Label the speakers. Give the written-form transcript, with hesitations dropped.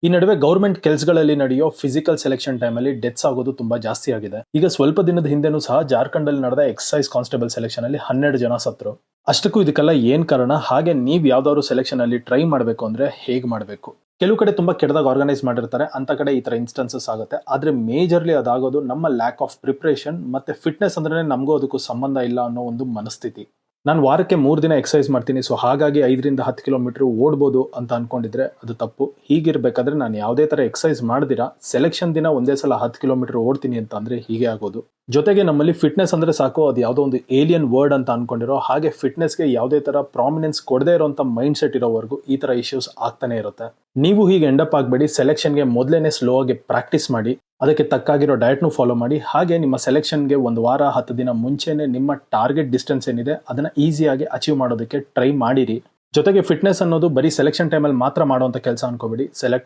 Speaker 1: ಈ ನಡುವೆ ಗೌರ್ಮೆಂಟ್ ಕೆಲಸಗಳಲ್ಲಿ ನಡೆಯೋ ಫಿಸಿಕಲ್ ಸೆಲೆಕ್ಷನ್ ಟೈಮಲ್ಲಿ ಡೆತ್ಸ್ ಆಗೋದು ತುಂಬಾ ಜಾಸ್ತಿ ಆಗಿದೆ. ಈಗ ಸ್ವಲ್ಪ ದಿನದ ಹಿಂದೆನೂ ಸಹ ಜಾರ್ಖಂಡ್ ಅಲ್ಲಿ ನಡೆದ ಎಕ್ಸೈಸ್ ಕಾನ್ಸ್ಟೇಬಲ್ ಸೆಲೆಕ್ಷನ್ ಅಲ್ಲಿ 12 ಜನ ಸತ್ರು. ಅಷ್ಟಕ್ಕೂ ಇದಕ್ಕೆಲ್ಲ ಏನ್ ಕಾರಣ, ಹಾಗೆ ನೀವ್ ಯಾವ್ದಾದ್ರು ಸೆಲೆಕ್ಷನ್ ಅಲ್ಲಿ ಟ್ರೈ ಮಾಡ್ಬೇಕು ಅಂದ್ರೆ ಹೇಗ್ ಮಾಡ್ಬೇಕು? ಕೆಲವು ಕಡೆ ತುಂಬಾ ಕೆಟ್ಟದಾಗ ಆರ್ಗನೈಸ್ ಮಾಡಿರ್ತಾರೆ, ಅಂತ ಕಡೆ ಈ ತರ ಇನ್ಸ್ಟೆನ್ಸಸ್ ಆಗುತ್ತೆ. ಆದ್ರೆ ಮೇಜರ್ಲಿ ಅದಾಗೋದು ನಮ್ಮ ಲ್ಯಾಕ್ ಆಫ್ ಪ್ರಿಪರೇಷನ್ ಮತ್ತೆ ಫಿಟ್ನೆಸ್ ಅಂದ್ರೆ ನಮಗೂ ಅದಕ್ಕೂ ಸಂಬಂಧ ಇಲ್ಲ ಅನ್ನೋ ಒಂದು ಮನಸ್ಥಿತಿ. ನಾನು ವಾರಕ್ಕೆ 3 ದಿನ ಎಕ್ಸರ್ಸೈಸ್ ಮಾಡ್ತೀನಿ, ಸೊ ಹಾಗಾಗಿ 5ರಿಂದ 10 ಕಿಲೋಮೀಟರ್ ಓಡ್ಬೋದು ಅಂತ ಅನ್ಕೊಂಡಿದ್ರೆ ಅದು ತಪ್ಪು. ಹೀಗಿರ್ಬೇಕಾದ್ರೆ ನಾನು ಯಾವುದೇ ತರ ಎಕ್ಸರ್ಸೈಸ್ ಮಾಡ್ದಿರಾ ಸೆಲೆಕ್ಷನ್ ದಿನ ಒಂದೇ ಸಲ 10 ಕಿಲೋಮೀಟರ್ ಓಡ್ತೀನಿ ಅಂತ ಅಂದ್ರೆ ಹೀಗೆ ಆಗೋದು. ಜೊತೆಗೆ ನಮ್ಮಲ್ಲಿ ಫಿಟ್ನೆಸ್ ಅಂದ್ರೆ ಸಾಕು, ಅದು ಯಾವುದೋ ಒಂದು ಏಲಿಯನ್ ವರ್ಡ್ ಅಂತ ಅನ್ಕೊಂಡಿರೋ ಹಾಗೆ ಫಿಟ್ನೆಸ್ಗೆ ಯಾವುದೇ ತರ ಪ್ರಾಮಿನೆನ್ಸ್ ಕೊಡದೇ ಇರೋಂಥ ಮೈಂಡ್ ಸೆಟ್ ಇರೋವರೆಗೂ ಈ ತರ ಇಶ್ಯೂಸ್ ಆಗ್ತಾನೆ ಇರುತ್ತೆ. ನೀವು ಹೀಗೆ ಎಂಡಪ್ ಆಗಬೇಡಿ. ಸೆಲೆಕ್ಷನ್ಗೆ ಮೊದಲೇನೆ ಸ್ಲೋ ಆಗಿ ಪ್ರಾಕ್ಟೀಸ್ ಮಾಡಿ, ಅದಕ್ಕೆ ತಕ್ಕಾಗಿರೋ ಡಯಟ್ನು ಫಾಲೋ ಮಾಡಿ. ಹಾಗೆ ನಿಮ್ಮ ಸೆಲೆಕ್ಷನ್ಗೆ 1 ವಾರ 10 ದಿನ ಮುಂಚೆನೆ ನಿಮ್ಮ ಟಾರ್ಗೆಟ್ ಡಿಸ್ಟೆನ್ಸ್ ಏನಿದೆ ಅದನ್ನ ಈಸಿಯಾಗಿ ಅಚೀವ್ ಮಾಡೋದಕ್ಕೆ ಟ್ರೈ ಮಾಡಿರಿ. ಜೊತೆಗೆ ಫಿಟ್ನೆಸ್ ಅನ್ನೋದು ಬರೀ ಸೆಲೆಕ್ಷನ್ ಟೈಮಲ್ಲಿ ಮಾತ್ರ ಮಾಡುವಂತ ಕೆಲಸ ಅನ್ಕೋಬೇಡಿ. ಸೆಲೆಕ್ಟ್